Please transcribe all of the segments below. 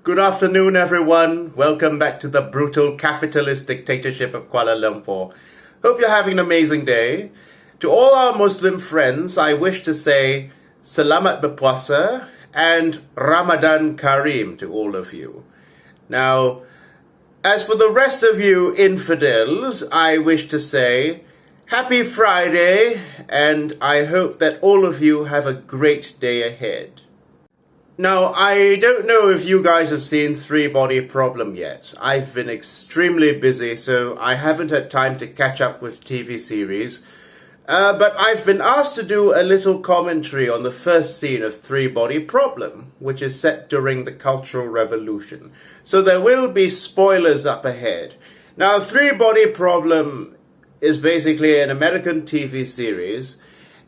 Good afternoon, everyone. Welcome back to the brutal capitalist dictatorship of Kuala Lumpur. Hope you're having an amazing day. To all our Muslim friends, I wish to say Selamat Berpuasa and Ramadan Kareem to all of you. Now, as for the rest of you infidels, I wish to say Happy Friday, and I hope that all of you have a great day ahead. Now, I don't know if you guys have seen Three Body Problem yet. I've been extremely busy, so I haven't had time to catch up with TV series. But I've been asked to do a little commentary on the first scene of Three Body Problem, which is set during the Cultural Revolution. So there will be spoilers up ahead. Now, Three Body Problem is basically an American TV series,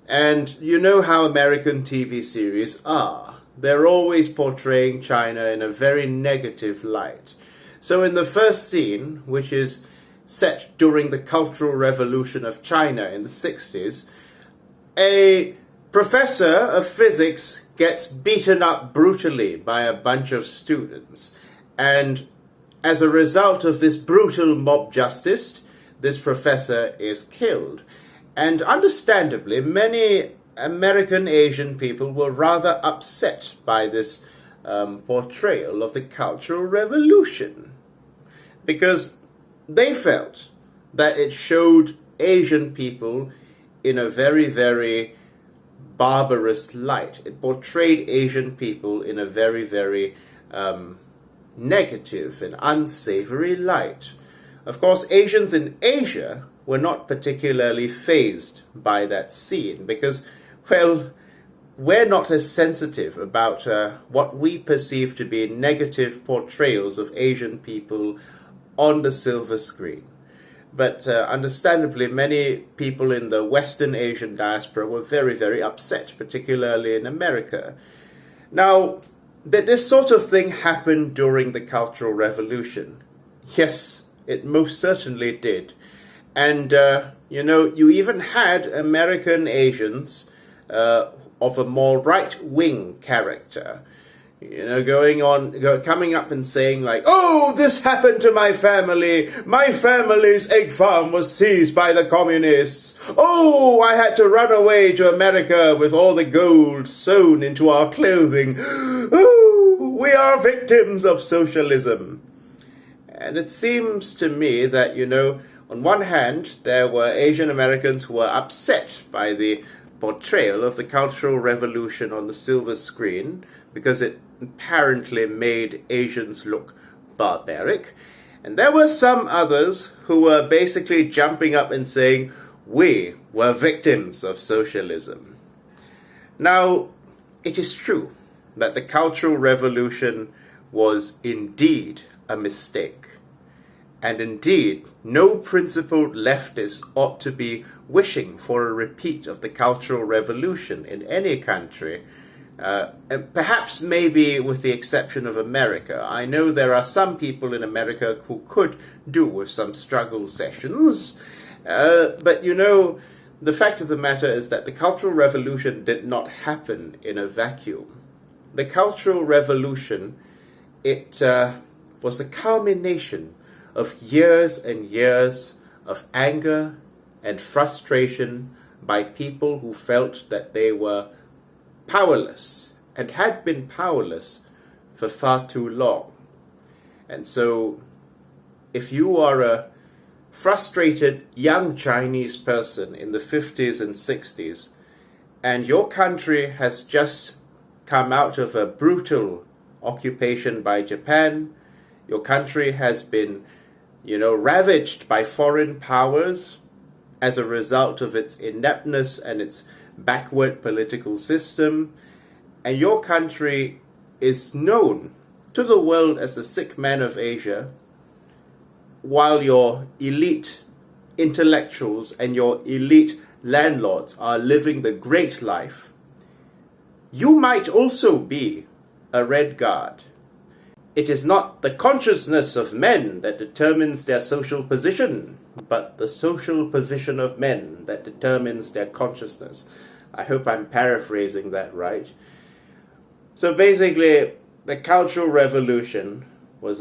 and you know how American TV series are. They're always portraying China in a very negative light. So in the first scene, which is set during the Cultural Revolution of China in the 60s, a professor of physics gets beaten up brutally by a bunch of students. And as a result of this brutal mob justice, this professor is killed. And understandably, many American Asian people were rather upset by this portrayal of the Cultural Revolution, because they felt that it showed Asian people in a very, very barbarous light. It portrayed Asian people in a very, very negative and unsavory light. Of course, Asians in Asia were not particularly fazed by that scene because, well, we're not as sensitive about what we perceive to be negative portrayals of Asian people on the silver screen. But understandably, many people in the Western Asian diaspora were very, very upset, particularly in America. Now, did this sort of thing happen during the Cultural Revolution? Yes, it most certainly did. And, you even had American Asians of a more right-wing character, coming up and saying like, oh, this happened to my family's egg farm was seized by the communists, oh, I had to run away to America with all the gold sewn into our clothing, oh, we are victims of socialism. And it seems to me that, on one hand, there were Asian Americans who were upset by the portrayal of the Cultural Revolution on the silver screen because it apparently made Asians look barbaric. And there were some others who were basically jumping up and saying, we were victims of socialism. Now, it is true that the Cultural Revolution was indeed a mistake. And indeed, no principled leftist ought to be wishing for a repeat of the Cultural Revolution in any country, perhaps maybe with the exception of America. I know there are some people in America who could do with some struggle sessions, but the fact of the matter is that the Cultural Revolution did not happen in a vacuum. The Cultural Revolution, it was the culmination of years and years of anger and frustration by people who felt that they were powerless and had been powerless for far too long. And so, if you are a frustrated young Chinese person in the 50s and 60s, and your country has just come out of a brutal occupation by Japan, your country has been ravaged by foreign powers as a result of its ineptness and its backward political system, and your country is known to the world as the sick man of Asia, while your elite intellectuals and your elite landlords are living the great life, you might also be a red guard. It is not the consciousness of men that determines their social position, but the social position of men that determines their consciousness. I hope I'm paraphrasing that right. So basically, the Cultural Revolution was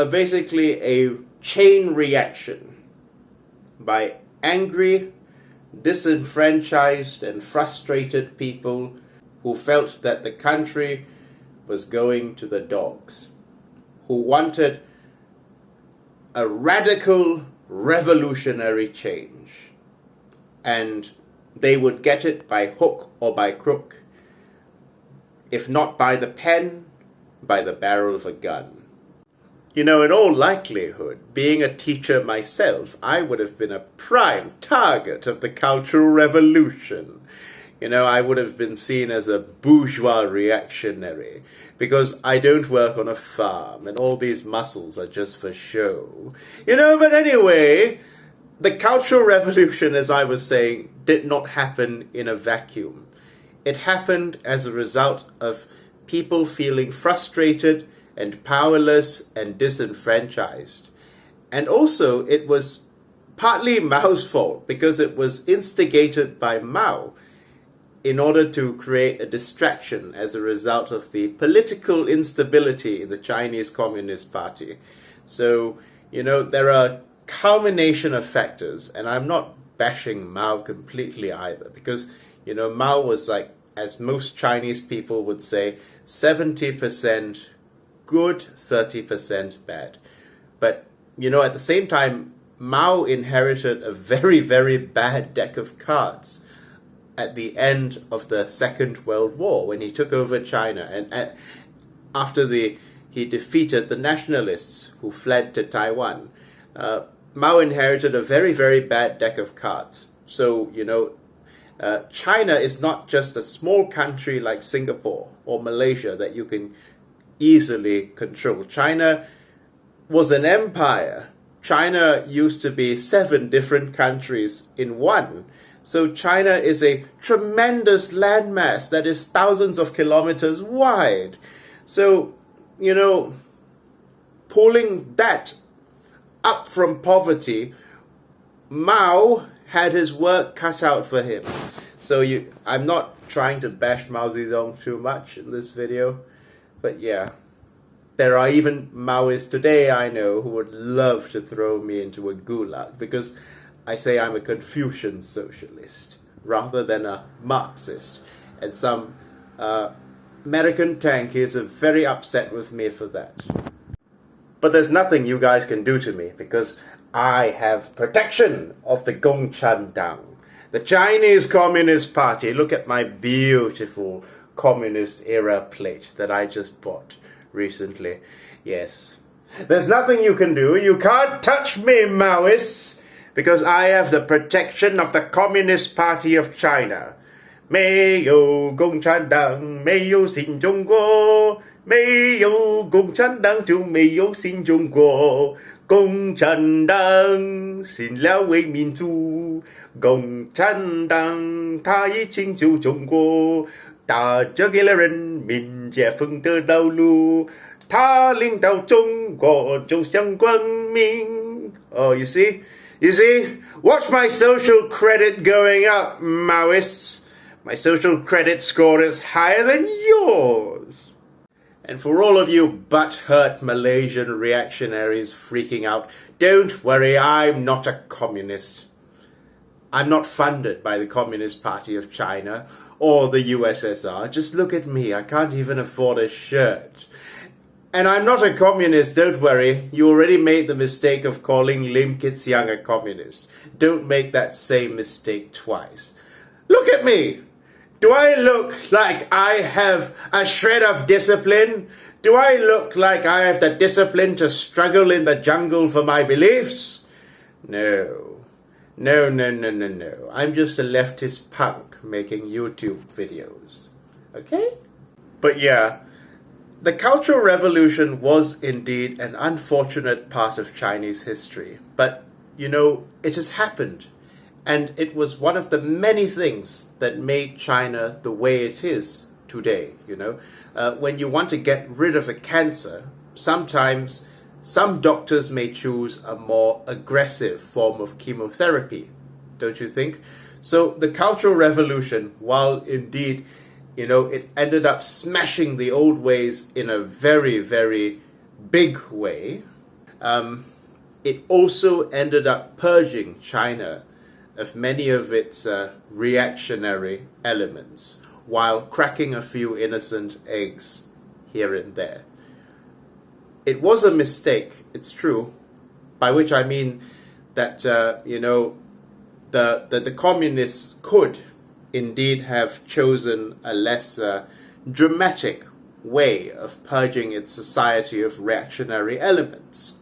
basically a chain reaction by angry, disenfranchised and frustrated people who felt that the country was going to the dogs, who wanted a radical revolutionary change, and they would get it by hook or by crook, if not by the pen, by the barrel of a gun. You know, in all likelihood, being a teacher myself, I would have been a prime target of the Cultural Revolution. You know, I would have been seen as a bourgeois reactionary, because I don't work on a farm, and all these muscles are just for show. You know, but anyway, the Cultural Revolution, as I was saying, did not happen in a vacuum. It happened as a result of people feeling frustrated and powerless and disenfranchised. And also, it was partly Mao's fault, because it was instigated by Mao in order to create a distraction as a result of the political instability in the Chinese Communist Party. So, you know, there are a culmination of factors, and I'm not bashing Mao completely either, because, you know, Mao was like, as most Chinese people would say, 70% good, 30% bad. But, you know, at the same time, Mao inherited a very, very bad deck of cards at the end of the Second World War, when he took over China, and after he defeated the nationalists who fled to Taiwan. Mao inherited a very, very bad deck of cards. So, you know, China is not just a small country like Singapore or Malaysia that you can easily control. China was an empire. China used to be 7 different countries in one. So China is a tremendous landmass that is thousands of kilometers wide. So, you know, pulling that up from poverty, Mao had his work cut out for him. So I'm not trying to bash Mao Zedong too much in this video, but yeah, there are even Maoists today I know who would love to throw me into a gulag, because I say I'm a Confucian socialist rather than a Marxist, and some American tankies are very upset with me for that. But there's nothing you guys can do to me, because I have protection of the Gongchandang, the Chinese Communist Party. Look at my beautiful communist era plate that I just bought recently. Yes, there's nothing you can do. You can't touch me, Maoists, because I have the protection of the Communist Party of China. 没有共产党，没有新中国，没有共产党就没有新中国。共产党醒了为民主，共产党它已拯救中国，打着给了人民解放的道路，他领导中国走向光明。Oh, you see? You see? Watch my social credit going up, Maoists. My social credit score is higher than yours. And for all of you butt-hurt Malaysian reactionaries freaking out, don't worry, I'm not a communist. I'm not funded by the Communist Party of China or the USSR. Just look at me, I can't even afford a shirt. And I'm not a communist, don't worry. You already made the mistake of calling Lim Kit Siang a communist. Don't make that same mistake twice. Look at me! Do I look like I have a shred of discipline? Do I look like I have the discipline to struggle in the jungle for my beliefs? No. No, no, no, no, no. I'm just a leftist punk making YouTube videos. Okay? But yeah, the Cultural Revolution was indeed an unfortunate part of Chinese history. But, you know, it has happened. And it was one of the many things that made China the way it is today, you know. When you want to get rid of a cancer, sometimes some doctors may choose a more aggressive form of chemotherapy, don't you think? So the Cultural Revolution, while indeed it ended up smashing the old ways in a very, very big way. It also ended up purging China of many of its reactionary elements, while cracking a few innocent eggs here and there. It was a mistake, it's true, by which I mean that, the communists could indeed have chosen a less dramatic way of purging its society of reactionary elements.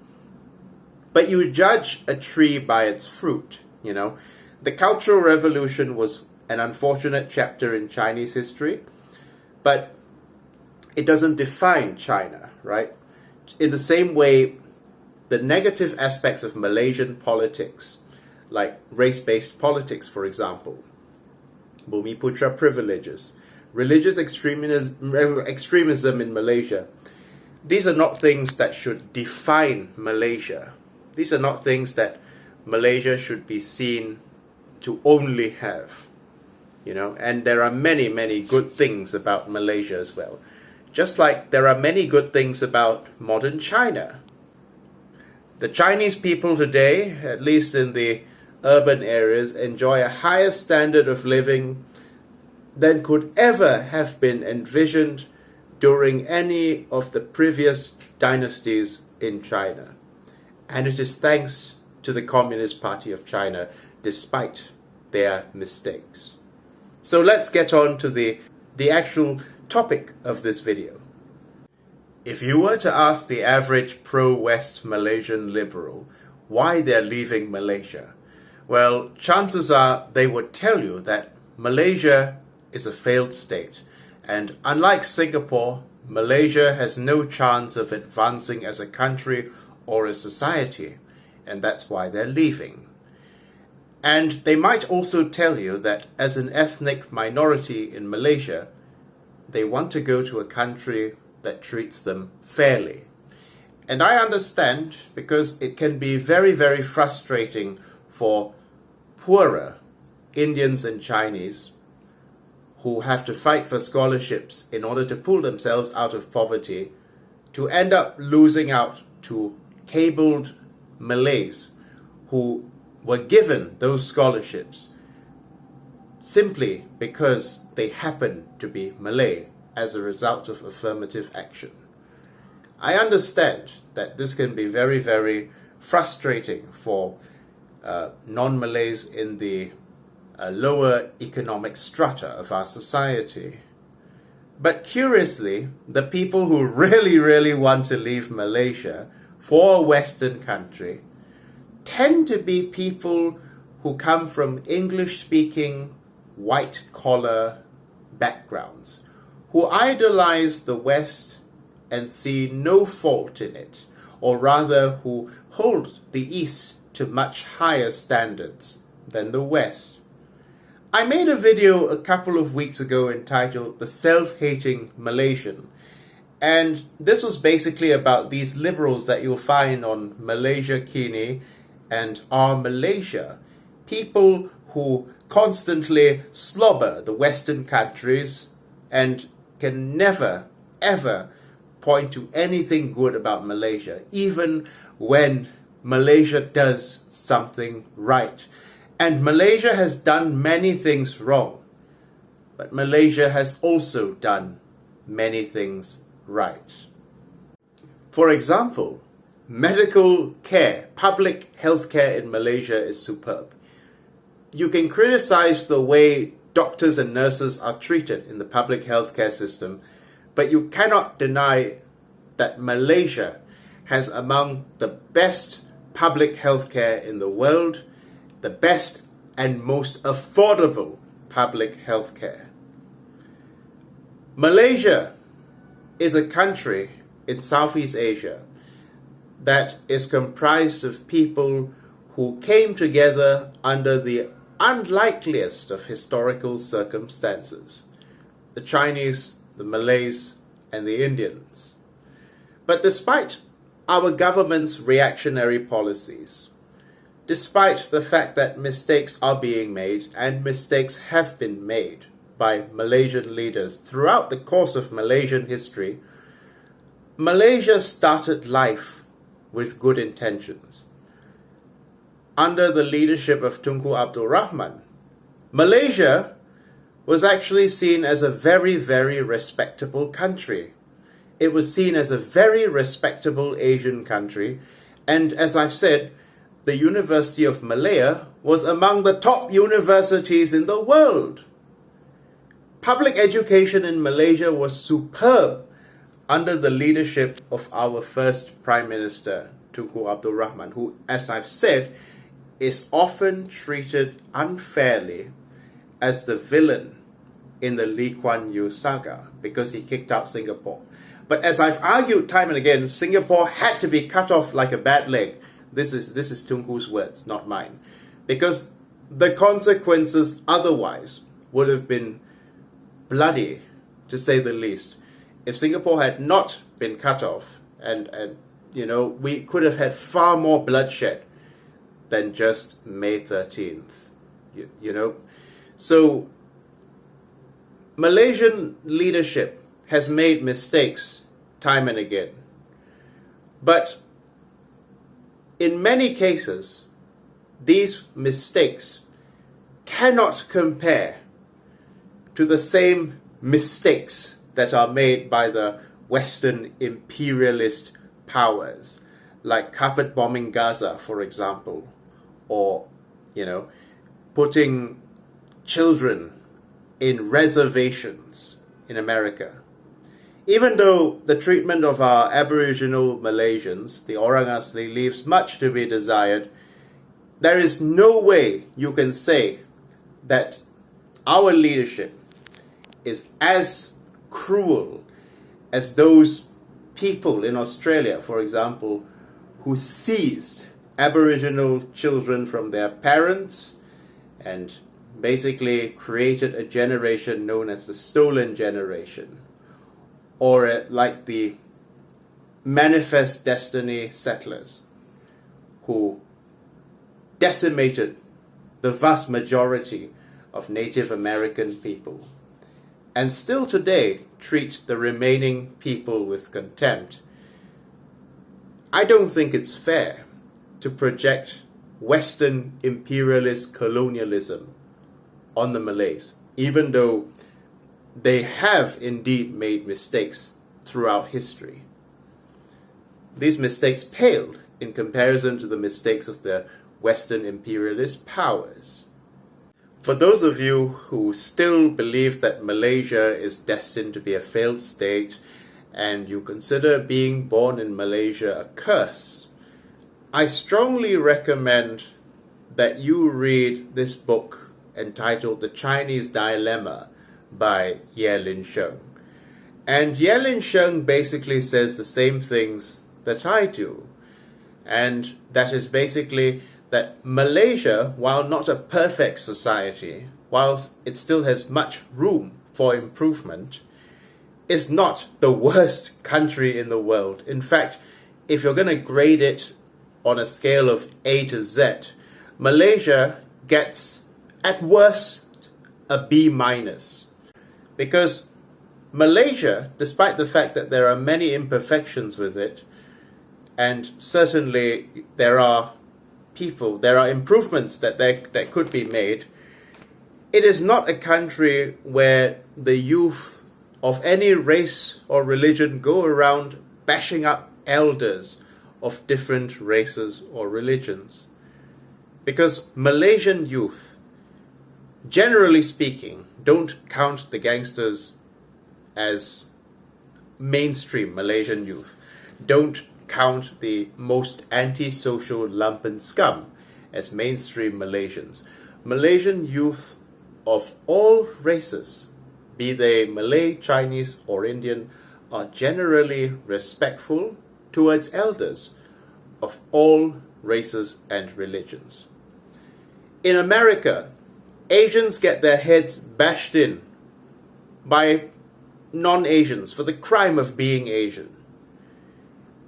But you judge a tree by its fruit, The Cultural Revolution was an unfortunate chapter in Chinese history, but it doesn't define China, right? In the same way, the negative aspects of Malaysian politics, like race-based politics, for example, Bumiputera privileges, religious extremism in Malaysia, these are not things that should define Malaysia. These are not things that Malaysia should be seen to only have, and there are many, many good things about Malaysia as well. Just like there are many good things about modern China. The Chinese people today, at least in the urban areas, enjoy a higher standard of living than could ever have been envisioned during any of the previous dynasties in China. And it is thanks to the Communist Party of China, despite their mistakes. So let's get on to the actual topic of this video. If you were to ask the average pro-West Malaysian liberal why they're leaving Malaysia, well, chances are they would tell you that Malaysia is a failed state, and unlike Singapore, Malaysia has no chance of advancing as a country or a society, and that's why they're leaving. And they might also tell you that as an ethnic minority in Malaysia, they want to go to a country that treats them fairly. And I understand, because it can be very, very frustrating for poorer Indians and Chinese who have to fight for scholarships in order to pull themselves out of poverty, to end up losing out to cabled Malays who were given those scholarships simply because they happen to be Malay as a result of affirmative action. I understand that this can be very, very frustrating for non-Malays in the lower economic strata of our society. But curiously, the people who really, really want to leave Malaysia for a Western country tend to be people who come from English-speaking, white-collar backgrounds, who idolize the West and see no fault in it, or rather who hold the East to much higher standards than the West. I made a video a couple of weeks ago entitled The Self-Hating Malaysian, and this was basically about these liberals that you'll find on Malaysia Kini and Our Malaysia, people who constantly slobber the Western countries and can never, ever point to anything good about Malaysia, even when Malaysia does something right. And Malaysia has done many things wrong, but Malaysia has also done many things right. For example, medical care, public health care in Malaysia is superb. You can criticize the way doctors and nurses are treated in the public healthcare system, but you cannot deny that Malaysia has among the best public healthcare in the world, the best and most affordable public healthcare. Malaysia is a country in Southeast Asia that is comprised of people who came together under the unlikeliest of historical circumstances: the Chinese, the Malays, and the Indians. But despite our government's reactionary policies, despite the fact that mistakes are being made, and mistakes have been made, by Malaysian leaders throughout the course of Malaysian history, Malaysia started life with good intentions. Under the leadership of Tunku Abdul Rahman, Malaysia was actually seen as a very, very respectable country. It was seen as a very respectable Asian country, and as I've said, the University of Malaya was among the top universities in the world. Public education in Malaysia was superb under the leadership of our first Prime Minister, Tunku Abdul Rahman, who, as I've said, is often treated unfairly as the villain in the Lee Kuan Yew saga because he kicked out Singapore. But as I've argued time and again, Singapore had to be cut off like a bad leg. This is Tunku's words, not mine. Because the consequences otherwise would have been bloody, to say the least. If Singapore had not been cut off, and we could have had far more bloodshed than just May 13th. So Malaysian leadership has made mistakes time and again. But in many cases, these mistakes cannot compare to the same mistakes that are made by the Western imperialist powers, like carpet bombing Gaza, for example, or, putting children in reservations in America. Even though the treatment of our Aboriginal Malaysians, the Orang Asli, leaves much to be desired, there is no way you can say that our leadership is as cruel as those people in Australia, for example, who seized Aboriginal children from their parents and basically created a generation known as the stolen generation, or like the Manifest Destiny settlers who decimated the vast majority of Native American people, and still today treat the remaining people with contempt. I don't think it's fair to project Western imperialist colonialism on the Malays, even though they have indeed made mistakes throughout history. These mistakes paled in comparison to the mistakes of the Western imperialist powers. For those of you who still believe that Malaysia is destined to be a failed state, and you consider being born in Malaysia a curse, I strongly recommend that you read this book entitled The Chinese Dilemma by Ye Lin Sheng. And Ye Lin Sheng basically says the same things that I do. And that is basically that Malaysia, while not a perfect society, whilst it still has much room for improvement, is not the worst country in the world. In fact, if you're going to grade it on a scale of A to Z, Malaysia gets, at worst, a B-. Because Malaysia, despite the fact that there are many imperfections with it, and certainly there are improvements that could be made, it is not a country where the youth of any race or religion go around bashing up elders of different races or religions. Because Malaysian youth, generally speaking, don't count the gangsters as mainstream Malaysian youth, don't count the most antisocial lumpen scum as mainstream Malaysians. Malaysian youth of all races, be they Malay, Chinese or Indian, are generally respectful towards elders of all races and religions. In America, Asians get their heads bashed in by non-Asians for the crime of being Asian.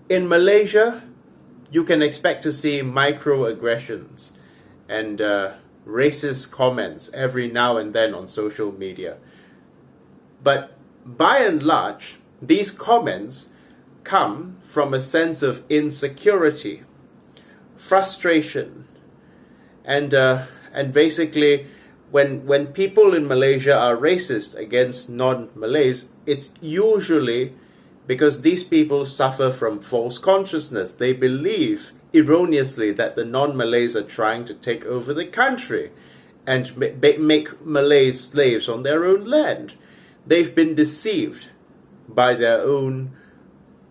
In Malaysia, you can expect to see microaggressions and racist comments every now and then on social media. But by and large, these comments come from a sense of insecurity, frustration, and basically when people in Malaysia are racist against non-Malays, it's usually because these people suffer from false consciousness. They believe erroneously that the non-Malays are trying to take over the country and make Malays slaves on their own land. They've been deceived by their own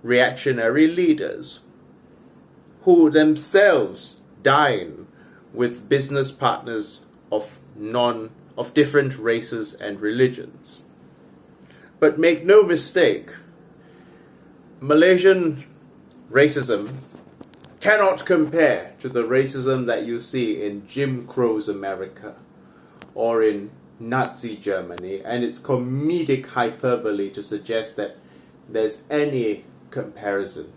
reactionary leaders who themselves dine with business partners of different races and religions. But make no mistake, Malaysian racism cannot compare to the racism that you see in Jim Crow's America or in Nazi Germany, and it's comedic hyperbole to suggest that there's any comparison.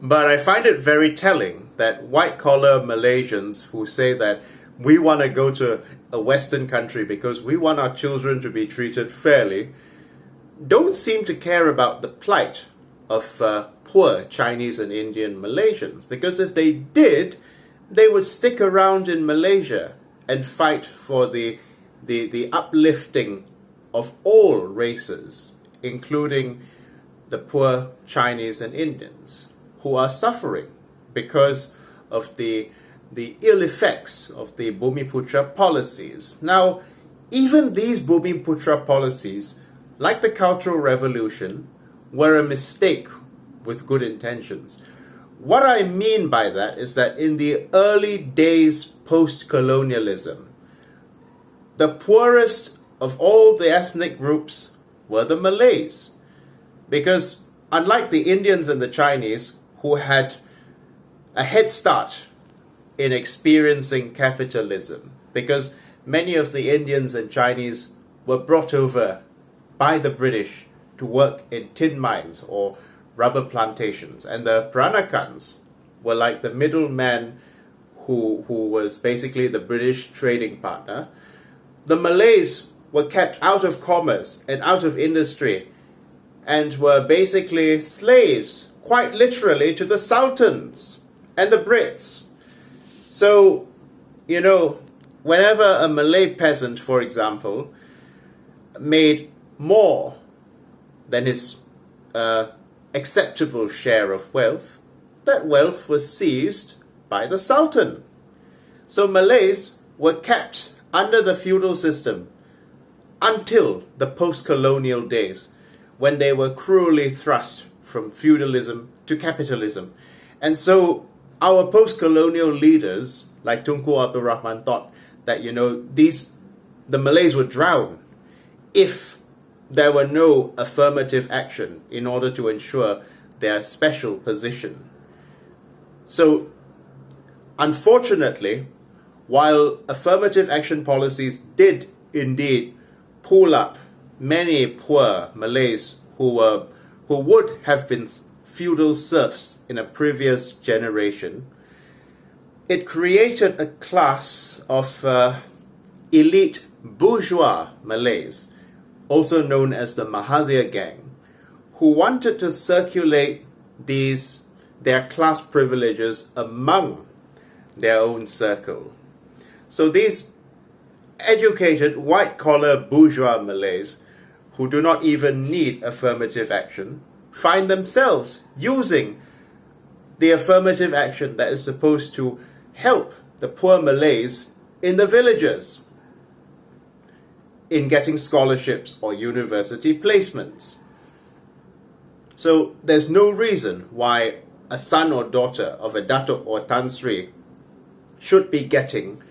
But I find it very telling that white-collar Malaysians who say that we want to go to a Western country because we want our children to be treated fairly don't seem to care about the plight of poor Chinese and Indian Malaysians. Because if they did, they would stick around in Malaysia and fight for the uplifting of all races, including the poor Chinese and Indians who are suffering because of the ill effects of the Bumiputera policies. Now, even these Bumiputera policies, like the Cultural Revolution, were a mistake with good intentions. What I mean by that is that in the early days post-colonialism, the poorest of all the ethnic groups were the Malays. Because unlike the Indians and the Chinese, who had a head start in experiencing capitalism, because many of the Indians and Chinese were brought over by the British to work in tin mines or rubber plantations, and the Peranakans were like the middleman who was basically the British trading partner. The Malays were kept out of commerce and out of industry and were basically slaves, quite literally, to the sultans and the Brits. So, you know, whenever a Malay peasant, for example, made more than his acceptable share of wealth, that wealth was seized by the Sultan. So Malays were kept under the feudal system until the post-colonial days, when they were cruelly thrust from feudalism to capitalism. And so our post-colonial leaders, like Tunku Abdul Rahman, thought that, you know, the Malays would drown if there were no affirmative action in order to ensure their special position. So, unfortunately, while affirmative action policies did indeed pull up many poor Malays who would have been feudal serfs in a previous generation, it created a class of elite bourgeois Malays, also known as the Mahathir gang, who wanted to circulate their class privileges among their own circle. So these educated white-collar bourgeois Malays, who do not even need affirmative action, find themselves using the affirmative action that is supposed to help the poor Malays in the villages in getting scholarships or university placements. So there's no reason why a son or daughter of a Datuk or Tan Sri should be getting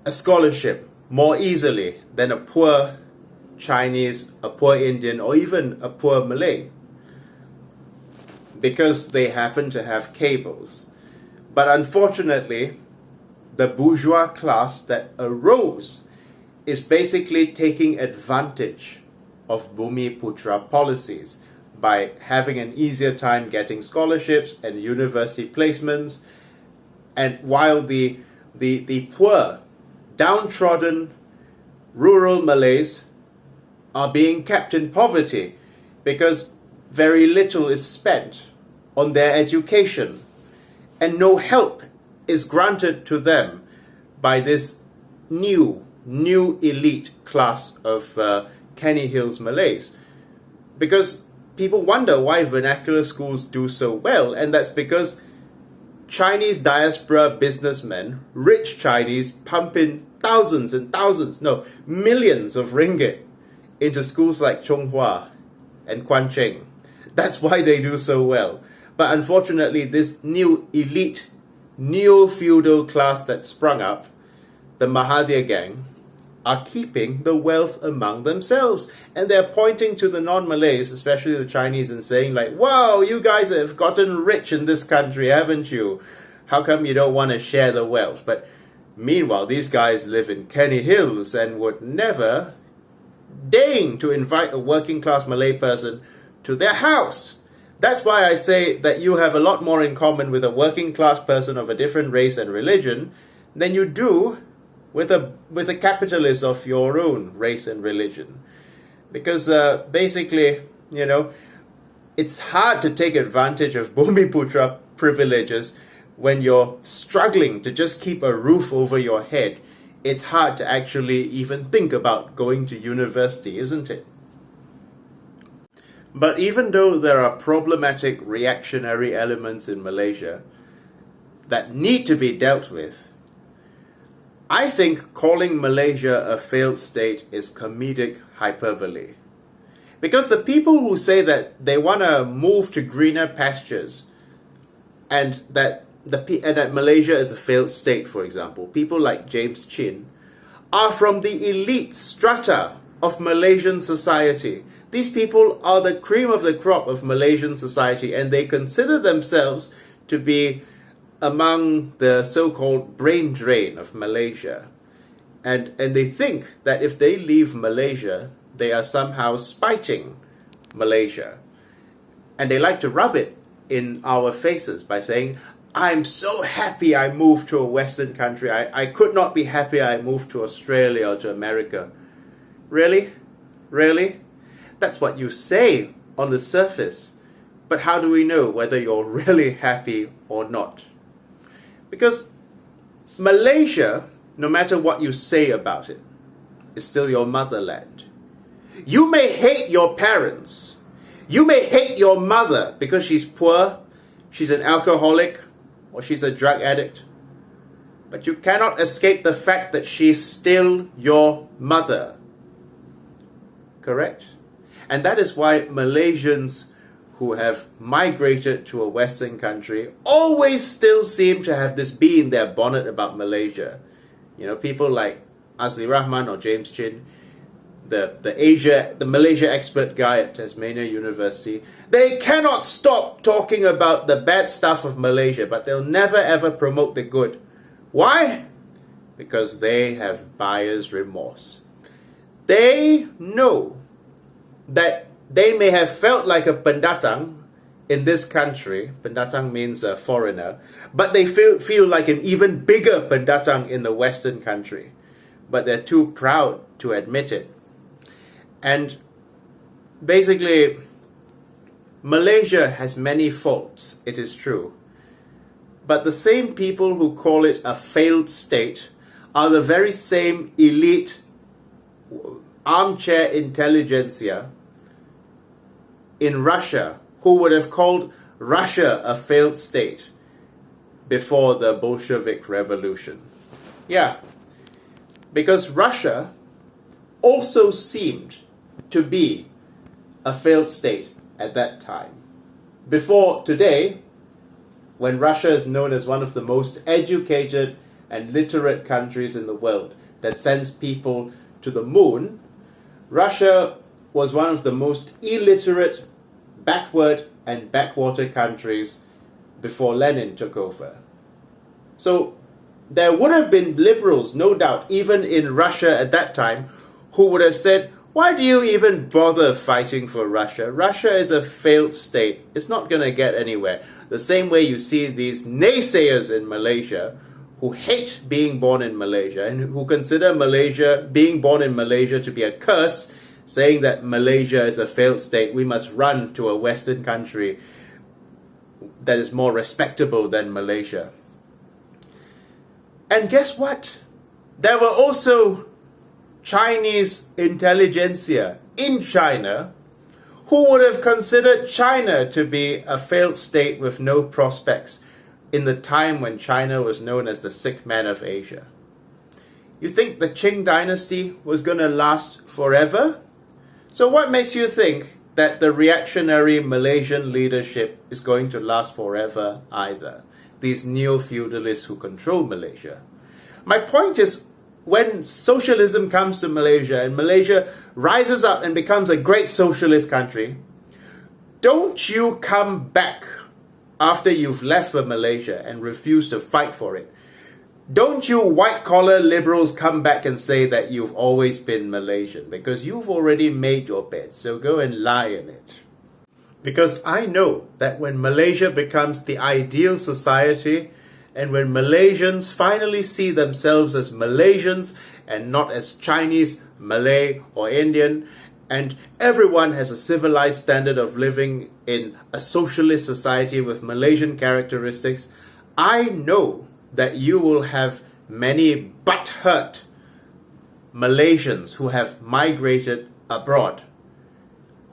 a scholarship more easily than a poor Chinese, a poor Indian, or even a poor Malay, because they happen to have cables. But unfortunately, the bourgeois class that arose is basically taking advantage of Bumiputera policies by having an easier time getting scholarships and university placements, and while the poor, downtrodden, rural Malays are being kept in poverty because very little is spent on their education and no help is granted to them by this new elite class of Kenny Hill's Malays. Because people wonder why vernacular schools do so well, and that's because Chinese diaspora businessmen, rich Chinese, pump in thousands and thousands, no, millions of ringgit into schools like Chonghua and Kuan Cheng. That's why they do so well. But unfortunately, this new elite, neo-feudal class that sprung up, the Mahathir gang, are keeping the wealth among themselves. And they're pointing to the non-Malays, especially the Chinese, and saying like, wow, you guys have gotten rich in this country, haven't you? How come you don't want to share the wealth? But meanwhile, these guys live in Kenny Hills and would never deign to invite a working class Malay person to their house. That's why I say that you have a lot more in common with a working class person of a different race and religion than you do with a capitalist of your own race and religion. Because basically, you know, it's hard to take advantage of Bumiputera privileges when you're struggling to just keep a roof over your head. It's hard to actually even think about going to university, isn't it? But even though there are problematic reactionary elements in Malaysia that need to be dealt with, I think calling Malaysia a failed state is comedic hyperbole. Because the people who say that they want to move to greener pastures and that Malaysia is a failed state, for example, people like James Chin, are from the elite strata of Malaysian society. These people are the cream of the crop of Malaysian society, and they consider themselves to be among the so-called brain drain of Malaysia. And they think that if they leave Malaysia, they are somehow spiting Malaysia. And they like to rub it in our faces by saying, I'm so happy I moved to a Western country. I could not be happier I moved to Australia or to America. Really? Really? That's what you say on the surface. But how do we know whether you're really happy or not? Because Malaysia, no matter what you say about it, is still your motherland. You may hate your parents. You may hate your mother because she's poor, she's an alcoholic, or she's a drug addict. But you cannot escape the fact that she's still your mother. Correct? And that is why Malaysians who have migrated to a Western country always still seem to have this bee in their bonnet about Malaysia. You know, people like Azli Rahman or James Chin, the Malaysia expert guy at Tasmania University, they cannot stop talking about the bad stuff of Malaysia, but they'll never ever promote the good. Why? Because they have buyer's remorse. They know that they may have felt like a pendatang in this country. Pendatang means a foreigner. But they feel like an even bigger pendatang in the Western country. But they're too proud to admit it. And basically, Malaysia has many faults, it is true. But the same people who call it a failed state are the very same elite armchair intelligentsia in Russia who would have called Russia a failed state before the Bolshevik Revolution. Yeah, because Russia also seemed to be a failed state at that time. Before today, when Russia is known as one of the most educated and literate countries in the world that sends people to the moon, Russia was one of the most illiterate, backward and backwater countries before Lenin took over. So there would have been liberals, no doubt, even in Russia at that time, who would have said, why do you even bother fighting for Russia? Russia is a failed state. It's not going to get anywhere. The same way you see these naysayers in Malaysia who hate being born in Malaysia and who consider being born in Malaysia to be a curse, saying that Malaysia is a failed state, we must run to a Western country that is more respectable than Malaysia. And guess what? There were also Chinese intelligentsia in China who would have considered China to be a failed state with no prospects in the time when China was known as the sick man of Asia. You think the Qing dynasty was going to last forever? So what makes you think that the reactionary Malaysian leadership is going to last forever either? These neo-feudalists who control Malaysia. My point is, when socialism comes to Malaysia and Malaysia rises up and becomes a great socialist country, don't you come back after you've left for Malaysia and refuse to fight for it. Don't you white-collar liberals come back and say that you've always been Malaysian, because you've already made your bed, so go and lie in it. Because I know that when Malaysia becomes the ideal society, and when Malaysians finally see themselves as Malaysians and not as Chinese, Malay or Indian, and everyone has a civilized standard of living in a socialist society with Malaysian characteristics, I know that you will have many butthurt Malaysians who have migrated abroad,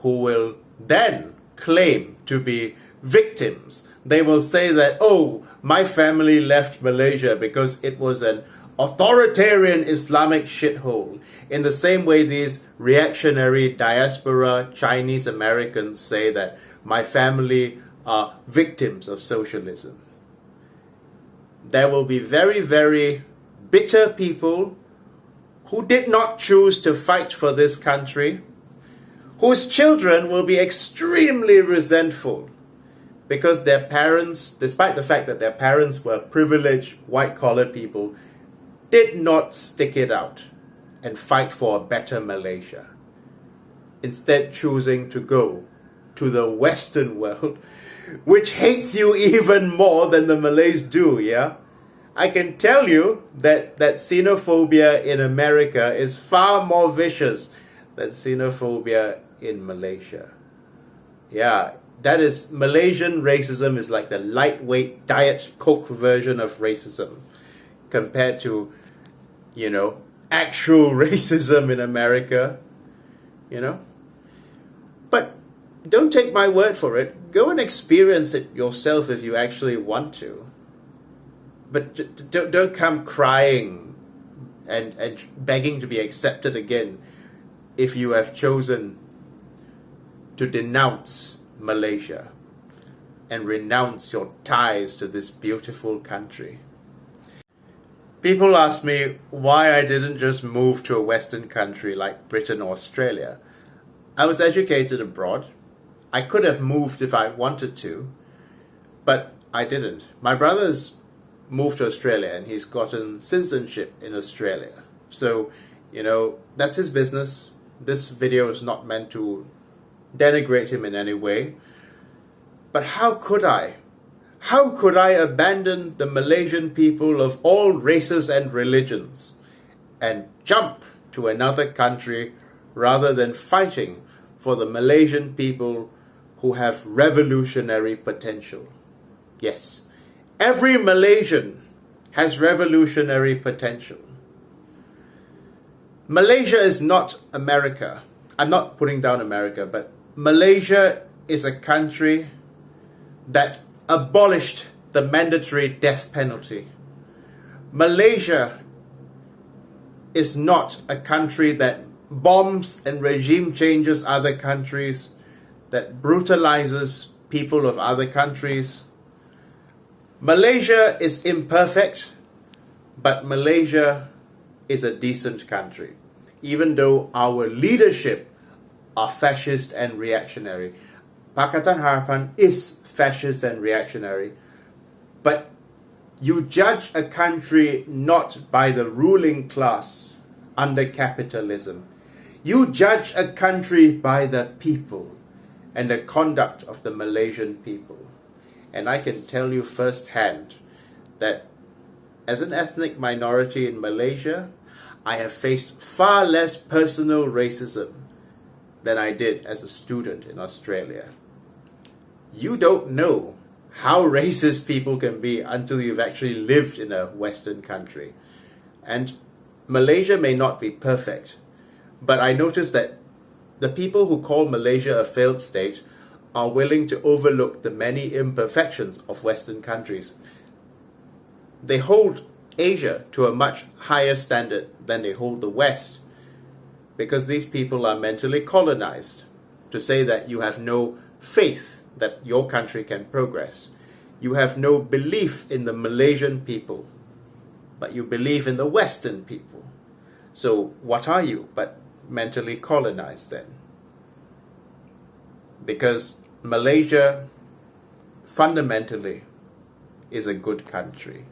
who will then claim to be victims. They will say that, oh, my family left Malaysia because it was an authoritarian Islamic shithole. In the same way these reactionary diaspora Chinese Americans say that my family are victims of socialism. There will be very, very bitter people who did not choose to fight for this country, whose children will be extremely resentful because their parents, despite the fact that their parents were privileged white-collar people, did not stick it out and fight for a better Malaysia, instead choosing to go to the Western world, which hates you even more than the Malays do, yeah? I can tell you that xenophobia in America is far more vicious than xenophobia in Malaysia. Yeah, that is, Malaysian racism is like the lightweight Diet Coke version of racism compared to, you know, actual racism in America, you know? But don't take my word for it. Go and experience it yourself if you actually want to. But don't come crying and begging to be accepted again if you have chosen to denounce Malaysia and renounce your ties to this beautiful country. People ask me why I didn't just move to a Western country like Britain or Australia. I was educated abroad. I could have moved if I wanted to, but I didn't. My brother's moved to Australia and he's gotten citizenship in Australia. So, you know, that's his business. This video is not meant to denigrate him in any way. But how could I? How could I abandon the Malaysian people of all races and religions and jump to another country rather than fighting for the Malaysian people who have revolutionary potential? Yes, every Malaysian has revolutionary potential. Malaysia is not America. I'm not putting down America, but Malaysia is a country that abolished the mandatory death penalty. Malaysia is not a country that bombs and regime changes other countries, that brutalizes people of other countries. Malaysia is imperfect, but Malaysia is a decent country, even though our leadership are fascist and reactionary. Pakatan Harapan is fascist and reactionary, but you judge a country not by the ruling class under capitalism. You judge a country by the people and the conduct of the Malaysian people. And I can tell you firsthand that as an ethnic minority in Malaysia, I have faced far less personal racism than I did as a student in Australia. You don't know how racist people can be until you've actually lived in a Western country. And Malaysia may not be perfect, but I noticed that the people who call Malaysia a failed state are willing to overlook the many imperfections of Western countries. They hold Asia to a much higher standard than they hold the West, because these people are mentally colonized to say that you have no faith that your country can progress. You have no belief in the Malaysian people, but you believe in the Western people. So what are you but mentally colonized then? Because Malaysia fundamentally is a good country.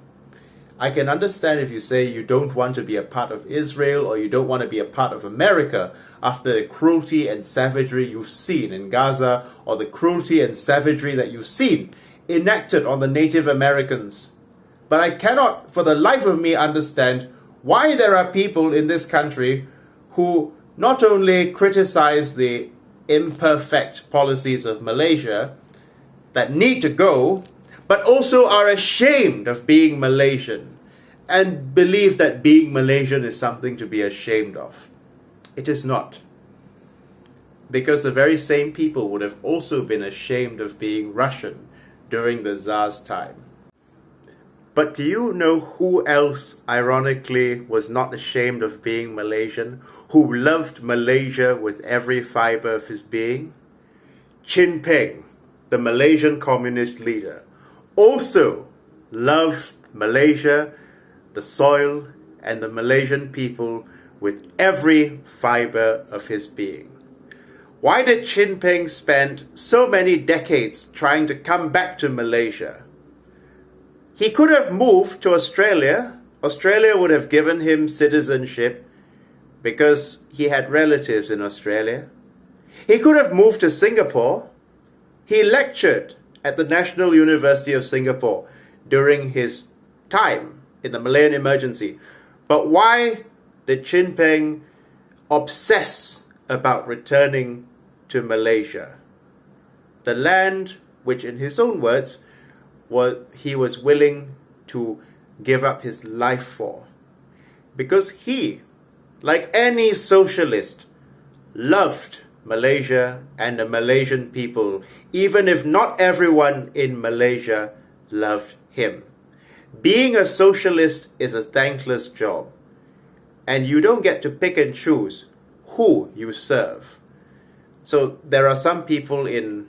I can understand if you say you don't want to be a part of Israel or you don't want to be a part of America after the cruelty and savagery you've seen in Gaza, or the cruelty and savagery that you've seen enacted on the Native Americans. But I cannot for the life of me understand why there are people in this country who not only criticize the imperfect policies of Malaysia that need to go, but also are ashamed of being Malaysian and believe that being Malaysian is something to be ashamed of. It is not. Because the very same people would have also been ashamed of being Russian during the Tsar's time. But do you know who else, ironically, was not ashamed of being Malaysian, who loved Malaysia with every fiber of his being? Jinping, the Malaysian communist leader, also loved Malaysia, the soil, and the Malaysian people with every fiber of his being. Why did Jinping spend so many decades trying to come back to Malaysia? He could have moved to Australia. Australia would have given him citizenship because he had relatives in Australia. He could have moved to Singapore. He lectured at the National University of Singapore during his time in the Malayan emergency. But why did Jinping obsess about returning to Malaysia? The land which, in his own words, he was willing to give up his life for. Because he, like any socialist, loved Malaysia and the Malaysian people, even if not everyone in Malaysia loved him. Being a socialist is a thankless job, and you don't get to pick and choose who you serve. So there are some people in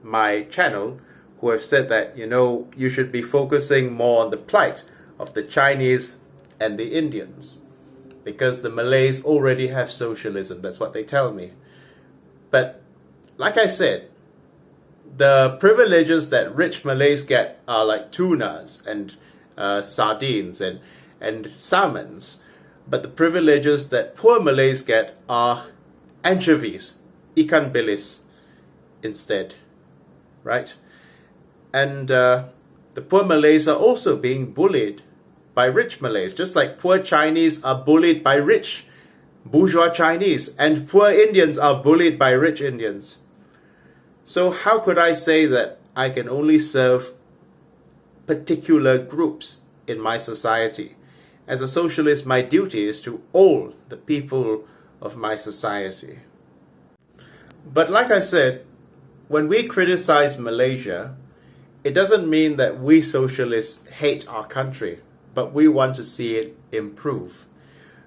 my channel who have said that, you should be focusing more on the plight of the Chinese and the Indians, because the Malays already have socialism. That's what they tell me. But like I said, the privileges that rich Malays get are like tunas and sardines and salmons. But the privileges that poor Malays get are anchovies, ikan bilis instead, right? And the poor Malays are also being bullied by rich Malays, just like poor Chinese are bullied by rich bourgeois Chinese, and poor Indians are bullied by rich Indians. So how could I say that I can only serve particular groups in my society? As a socialist, my duty is to all the people of my society. But like I said, when we criticize Malaysia, it doesn't mean that we socialists hate our country, but we want to see it improve.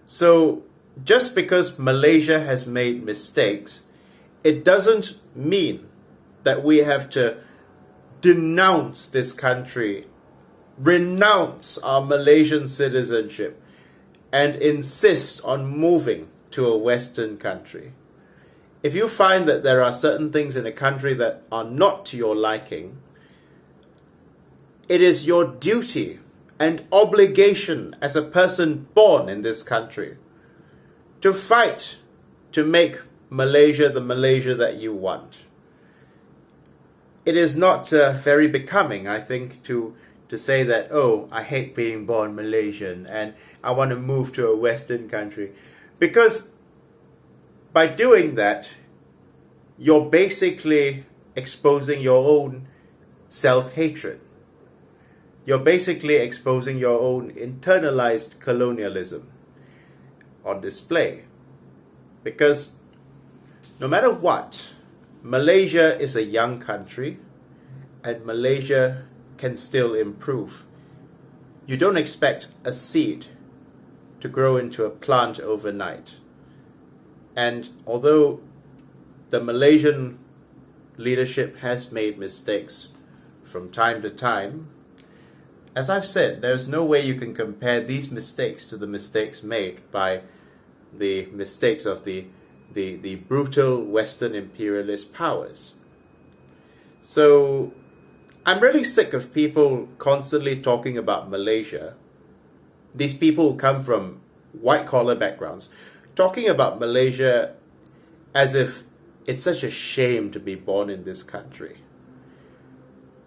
So just because Malaysia has made mistakes, it doesn't mean that we have to denounce this country, renounce our Malaysian citizenship, and insist on moving to a Western country. If you find that there are certain things in a country that are not to your liking, it is your duty and obligation as a person born in this country to fight to make Malaysia the Malaysia that you want. It is not very becoming, I think, to say that, oh, I hate being born Malaysian and I want to move to a Western country. Because by doing that, you're basically exposing your own self-hatred. You're basically exposing your own internalized colonialism on display. Because no matter what, Malaysia is a young country and Malaysia can still improve. You don't expect a seed to grow into a plant overnight. And although the Malaysian leadership has made mistakes from time to time, as I've said, there's no way you can compare these mistakes to the mistakes made by the mistakes of the brutal Western imperialist powers. So I'm really sick of people constantly talking about Malaysia. These people who come from white-collar backgrounds, talking about Malaysia as if it's such a shame to be born in this country.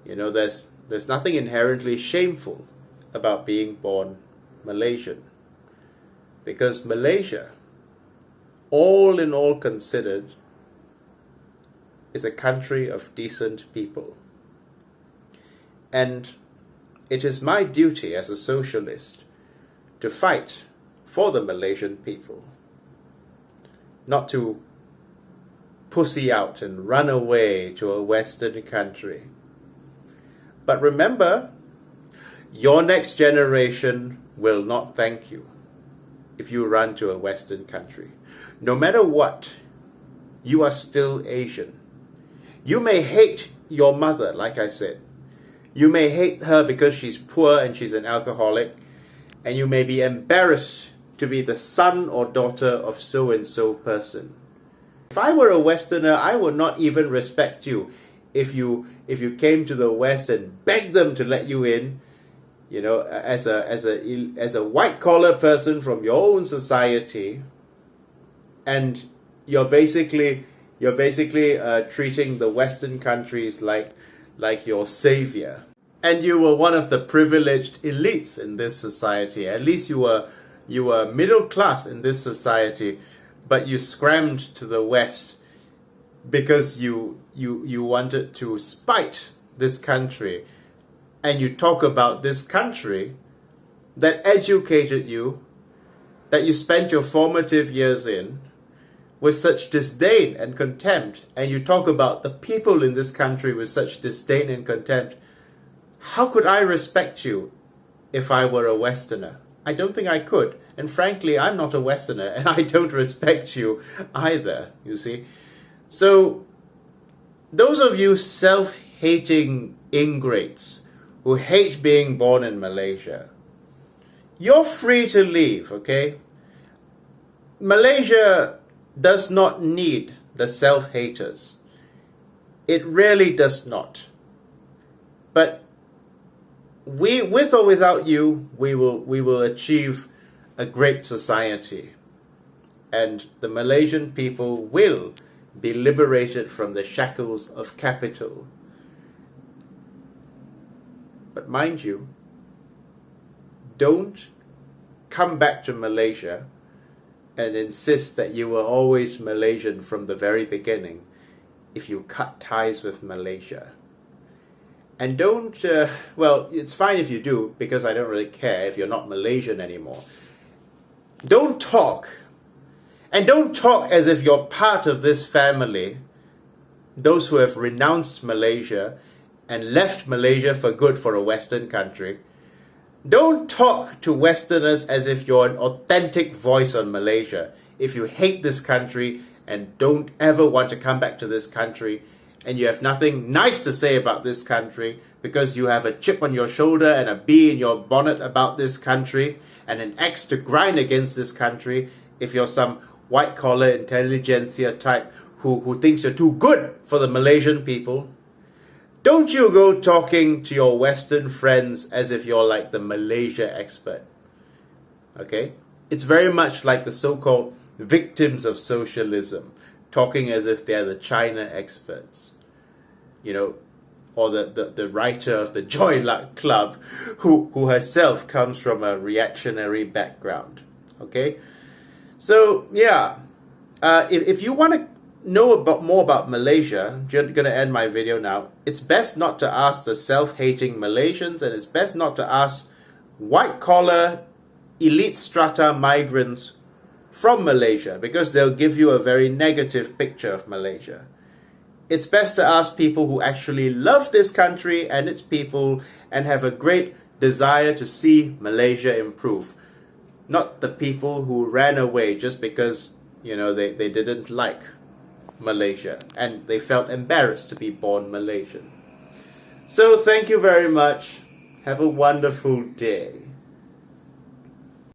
You know, there's nothing inherently shameful about being born Malaysian. Because Malaysia, all in all considered, is a country of decent people. And it is my duty as a socialist to fight for the Malaysian people, not to pussy out and run away to a Western country. But remember, your next generation will not thank you if you run to a Western country. No matter what, you are still Asian. You may hate your mother, like I said. You may hate her because she's poor and she's an alcoholic, and you may be embarrassed to be the son or daughter of so-and-so person. If I were a Westerner, I would not even respect you if you came to the West and begged them to let you in, you know, as a white-collar person from your own society, and you're basically treating the Western countries like your savior. And you were one of the privileged elites in this society. At least you were middle class in this society, but you scrammed to the West because you wanted to spite this country. And you talk about this country that educated you, that you spent your formative years in, with such disdain and contempt, and you talk about the people in this country with such disdain and contempt. How could I respect you if I were a Westerner? I don't think I could. And frankly, I'm not a Westerner, and I don't respect you either, you see. So, those of you self-hating ingrates who hate being born in Malaysia, you're free to leave, okay? Malaysia does not need the self-haters. It really does not. But with or without you, we will achieve a great society. And the Malaysian people will be liberated from the shackles of capital. But mind you, don't come back to Malaysia and insist that you were always Malaysian from the very beginning if you cut ties with Malaysia. And don't, well, it's fine if you do, because I don't really care if you're not Malaysian anymore. Don't talk. And don't talk as if you're part of this family, those who have renounced Malaysia and left Malaysia for good for a Western country. Don't talk to Westerners as if you're an authentic voice on Malaysia. If you hate this country and don't ever want to come back to this country, and you have nothing nice to say about this country because you have a chip on your shoulder and a bee in your bonnet about this country and an axe to grind against this country, if you're some white-collar intelligentsia type who thinks you're too good for the Malaysian people, don't you go talking to your Western friends as if you're like the Malaysia expert. Okay? It's very much like the so-called victims of socialism, talking as if they're the China experts. You know, or the writer of the Joy Luck Club, who herself comes from a reactionary background. Okay? So, yeah, if you want to know about more about Malaysia, I'm going to end my video now. It's best not to ask the self-hating Malaysians, and it's best not to ask white-collar, elite strata migrants from Malaysia, because they'll give you a very negative picture of Malaysia. It's best to ask people who actually love this country and its people and have a great desire to see Malaysia improve. Not the people who ran away just because, you know, they didn't like Malaysia and they felt embarrassed to be born Malaysian. So thank you very much. Have a wonderful day.